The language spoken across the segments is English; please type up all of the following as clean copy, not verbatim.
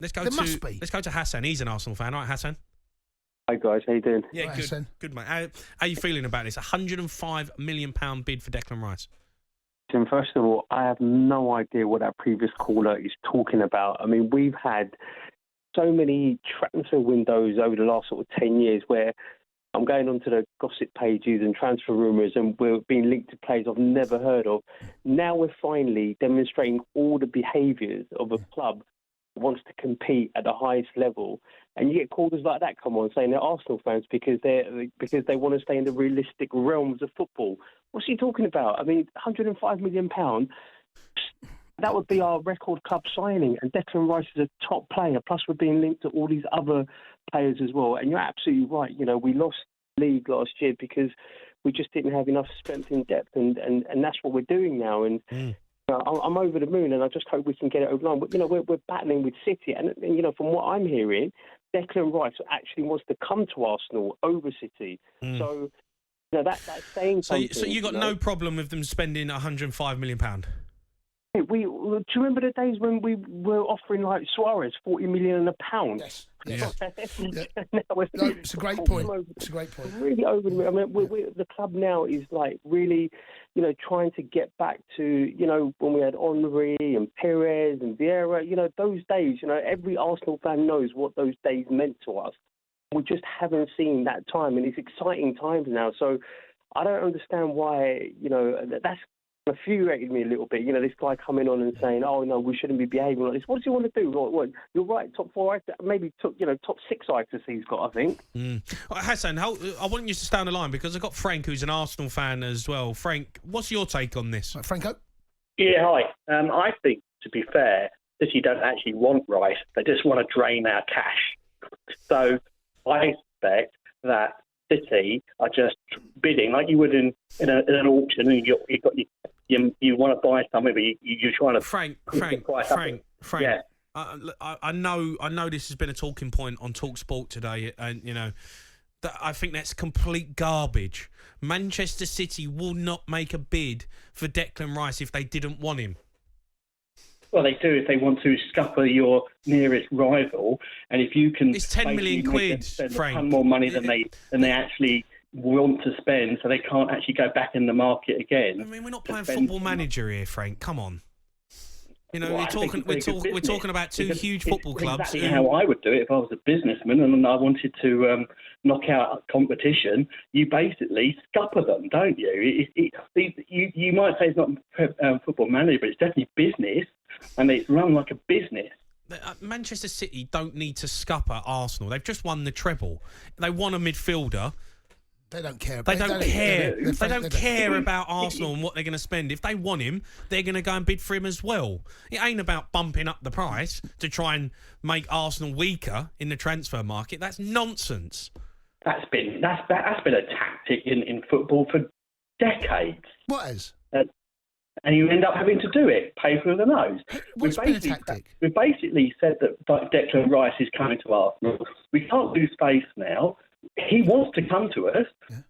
Let's go There must be. Let's go to Hassan. He's an Arsenal fan, right, Hassan? Hi guys, how you doing? Yeah, Right, good, Hassan. good mate. How are you feeling about this? £105 million bid for Declan Rice. And first of all, I have no idea what that previous caller is talking about. I mean, we've had so many transfer windows over the last sort of 10 years where I'm going onto the gossip pages and transfer rumours and we're being linked to players I've never heard of. Now we're finally demonstrating all the behaviours of a club that wants to compete at the highest level. And you get callers like that come on saying they're Arsenal fans because they want to stay in the realistic realms of football. What's he talking about? I mean, £105 million, that would be our record club signing. And Declan Rice is a top player. Plus, we're being linked to all these other players as well. And you're absolutely right. You know, we lost the league last year because we just didn't have enough strength in depth. And that's what we're doing now. And I'm over the moon, and I just hope we can get it over the line. But, you know, we're battling with City. And, you know, from what I'm hearing, Declan Rice actually wants to come to Arsenal over City. So, you know, that's saying something. So you got no problem with them spending £105 million? Do you remember the days when we were offering like Suarez £40 million and £1? Yes. Yeah. No, it's a great point. It's a great point. Really over the moon. I mean, the club now is like really, you know, trying to get back to, you know, when we had Henry and Perez and Vieira. You know, those days. You know, every Arsenal fan knows what those days meant to us. We just haven't seen that time, and it's exciting times now. So I don't understand why. You know, that's infuriated me a little bit. You know, this guy coming on and saying, "Oh no, we shouldn't be behaving like this." What does he want to do? What? You're right, top 4, maybe top 6 ITC he's got, I think. Hassan, I want you to stay on the line because I've got Frank, who's an Arsenal fan as well. Frank, what's your take on this? Right, Franco? Yeah, hi. I think, to be fair, City don't actually want Rice. They just want to drain our cash. So I expect that City are just bidding like you would in an auction, and you want to buy something, but you're trying to Frank. Yeah. I know this has been a talking point on talkSPORT today, and you know that I think that's complete garbage. Manchester City will not make a bid for Declan Rice if they didn't want him. Well, they do if they want to scupper your nearest rival, and if you can, it's 10 million quid, spend Frank. a ton more money than they actually want to spend, so they can't actually go back in the market again. I mean, we're not playing Football Manager here, Frank. Come on. You know, we're talking about two huge football clubs. Exactly how I would do it if I was a businessman and I wanted to knock out a competition. You basically scupper them, don't you? You might say it's not Football Manager, but it's definitely business, and it's run like a business. Manchester City don't need to scupper Arsenal. They've just won the treble. They want a midfielder. They don't care. They don't care about Arsenal and what they're going to spend. If they want him, they're going to go and bid for him as well. It ain't about bumping up the price to try and make Arsenal weaker in the transfer market. That's nonsense. That's been a tactic in football for decades. What is? And you end up having to do it, pay for the nose. What's been a tactic? We've basically said that Declan Rice is coming to Arsenal. We can't lose face now. He wants to come to us.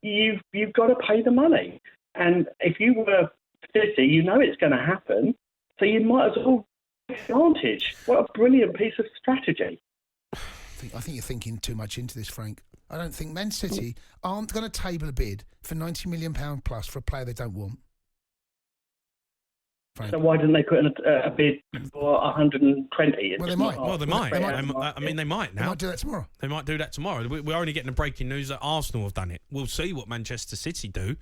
Yeah. You've got to pay the money. And if you were City, you know it's going to happen. So you might as well take advantage. What a brilliant piece of strategy. I think you're thinking too much into this, Frank. I don't think Man City aren't going to table a bid for £90 million plus for a player they don't want. Frank. So why didn't they put in a bid for 120? Well, they might. They might. I mean, they might now. They might do that tomorrow. They might do that tomorrow. We're only getting the breaking news that Arsenal have done it. We'll see what Manchester City do.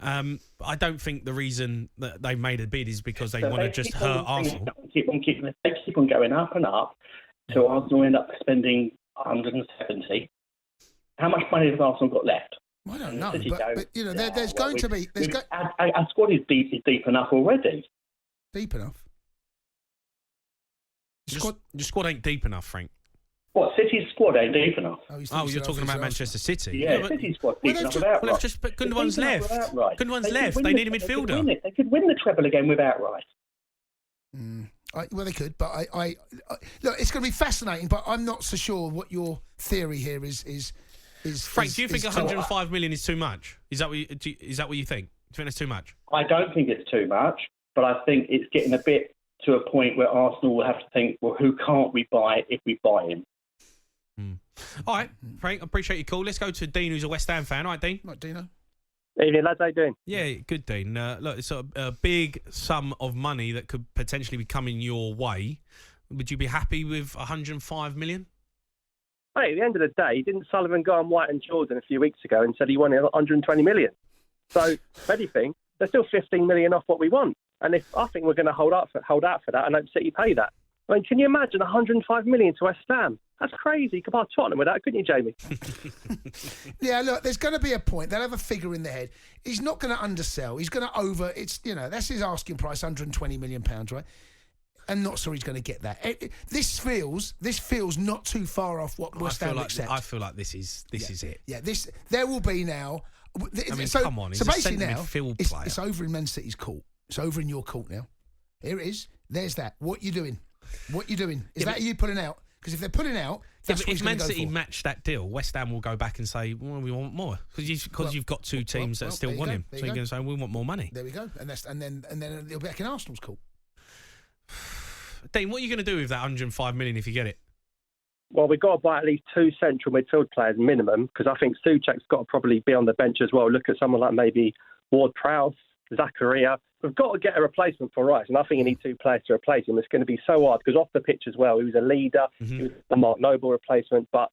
I don't think the reason that they made a bid is because they want to just hurt Arsenal. They keep on going up and up till Arsenal end up spending 170. How much money has Arsenal got left? I don't know, but you know, there's going to be. Our squad is deep enough already. Deep enough. Your squad ain't deep enough, Frank. What, City's squad ain't deep enough? Oh, you're talking about Manchester City. Yeah, City's squad deep enough without Rice. But Gundogan's left. Gundogan's left. They need a midfielder. They could win the treble again without Rice. Well, they could, but I look, it's going to be fascinating. But I'm not so sure what your theory here is. Frank, do you think 105 million is too much? Is that what you think? Do you think that's too much? I don't think it's too much, but I think it's getting a bit to a point where Arsenal will have to think, well, who can't we buy if we buy him? All right, Frank, I appreciate your call. Let's go to Dean, who's a West Ham fan. All right, Dean? Right, Dino. Evening, lads. How you doing? Yeah, good, Dean. Look, it's a big sum of money that could potentially be coming your way. Would you be happy with 105 million? Hey, at the end of the day, didn't Sullivan go on White and Jordan a few weeks ago and said he wanted 120 million? So, if anything, they're still 15 million off what we want. And if I think we're going to hold out for that and hope City pay that. I mean, can you imagine 105 million to West Ham? That's crazy. You could buy Tottenham with that, couldn't you, Jamie? Yeah, look, there's going to be a point. They'll have a figure in their head. He's not going to undersell. He's going to that's his asking price, 120 million pounds, right? And not sure he's going to get that. This feels not too far off what West Ham accept. I feel like this is it. Yeah, there will be now. I mean, so, come on. He's so a basically now, midfield player. it's over in Man City's court. It's over in your court now. Here it is. There's that. What you doing? Is that you pulling out? Because if they're pulling out, that's what he's if going Man to go City for. match that deal, West Ham will go back and say, well, we want more. Because you've got two teams that still want him. So you're going to say, we want more money. There we go. And then it'll be back in Arsenal's court. Dean, what are you going to do with that 105 million if you get it? Well, we've got to buy at least 2 central midfield players minimum, because I think Souček's got to probably be on the bench as well. Look at someone like maybe Ward-Prowse, Zakaria. We've got to get a replacement for Rice, and I think you need 2 players to replace him. It's going to be so hard, because off the pitch as well, he was a leader. He was a Mark Noble replacement, but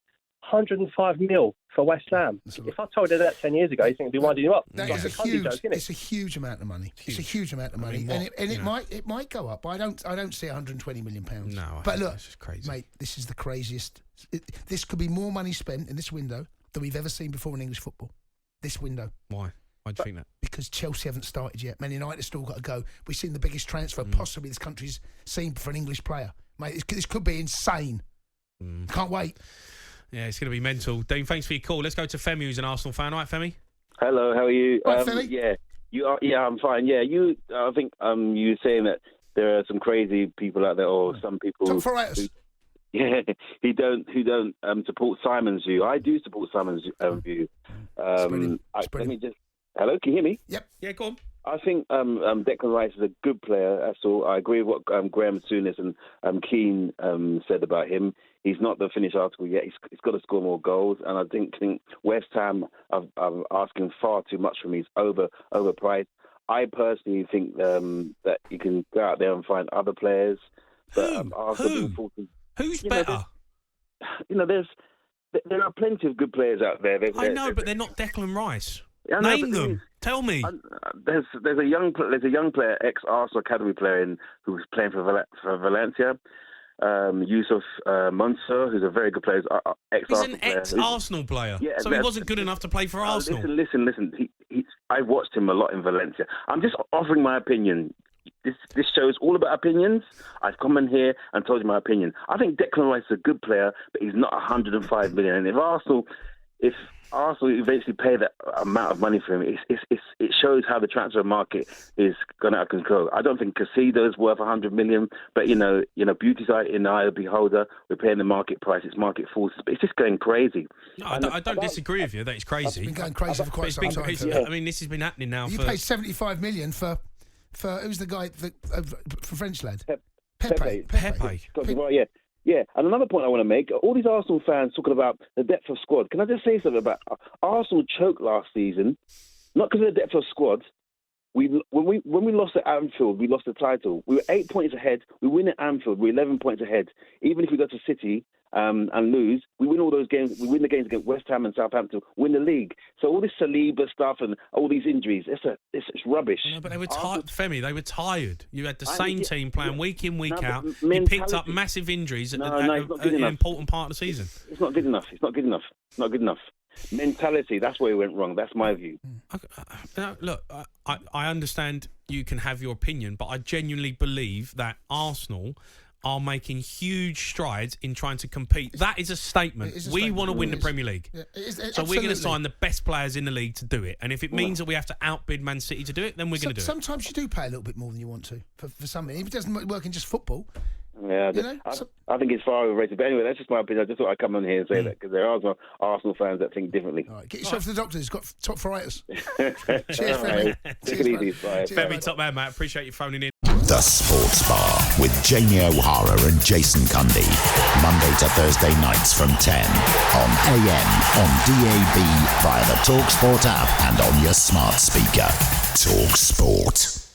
105 mil for West Ham. If I told you that 10 years ago, you think it'd be winding you up. It's a huge amount of money. It's a huge amount of money, it might go up. I don't see 120 million pounds. No, but look, that's just crazy, mate. This is the craziest. This could be more money spent in this window than we've ever seen before in English football. This window. Why? Why do you think that? Because Chelsea haven't started yet. Man United still got to go. We've seen the biggest transfer possibly this country's seen for an English player. Mate, this could be insane. Can't wait. Yeah, it's going to be mental. Dean, thanks for your call. Let's go to Femi, who's an Arsenal fan. All right, Femi? Hello, how are you? Right, Femi? Yeah, you are. Yeah, I'm fine. Yeah, I think you were saying that there are some crazy people out there, or some people Top foreigners. who don't support Simon's view. I do support Simon's view. Let me just. Hello, can you hear me? Yep. Yeah, go on. I think Declan Rice is a good player. That's all. I agree with what Graeme, Souness and Keane said about him. He's not the finished article yet. He's got to score more goals, and I think West Ham are asking far too much from him. He's overpriced. I personally think that you can go out there and find other players. But, Who's better? There are plenty of good players out there. I know, but they're not Declan Rice. Yeah, Name them. Tell me. There's a young player, ex-Arsenal academy player, who's playing for Valencia. Yusuf Mansour, who's a very good player. He's an ex-Arsenal player, so he wasn't good enough to play for Arsenal. Listen. I watched him a lot in Valencia. I'm just offering my opinion. This show is all about opinions. I've come in here and told you my opinion. I think Declan Rice is a good player, but he's not 105 million. And if Arsenal eventually pay that amount of money for him, it shows how the transfer market is gone out of control. I don't think Casido is worth 100 million, but beauty's in the eye of the beholder. We're paying the market price. It's market forces, but it's just going crazy. No, I don't disagree with you that it's crazy. It's been going crazy for quite some time. I mean, this has been happening now. You paid 75 million for who's the guy for French lad? Pepe. Pepe. Yeah, and another point I want to make, all these Arsenal fans talking about the depth of squad. Can I just say something about Arsenal choked last season, not because of the depth of squad. When we lost at Anfield, we lost the title. We were 8 points ahead. We win at Anfield, we're 11 points ahead. Even if we go to City and lose, we win all those games. We win the games against West Ham and Southampton, win the league. So all this Saliba stuff and all these injuries, it's rubbish. No, but they were tired, Femi. They were tired. You had the same team playing week in, week out. You picked up massive injuries at an important part of the season. It's not good enough. Mentality, that's where it went wrong. That's my view. Look, I understand you can have your opinion, but I genuinely believe that Arsenal are making huge strides in trying to compete. That is a statement. We want to win the Premier League. Yeah, so we're going to sign the best players in the league to do it. And if it means that we have to outbid Man City to do it, then we're going to do it. Sometimes you do pay a little bit more than you want to for something. If it doesn't work in just football. Yeah, I think it's far overrated. But anyway, that's just my opinion. I just thought I'd come on here and say that because there are Arsenal fans that think differently. All right, get yourself to the doctor. He's got top foreigners. Cheers, Femi. Take it easy. Bye. Femi, top man, mate. Appreciate you phoning in. The Sports Bar with Jamie O'Hara and Jason Cundy. Monday to Thursday nights from 10 on AM, on DAB, via the talkSPORT app and on your smart speaker. talkSPORT.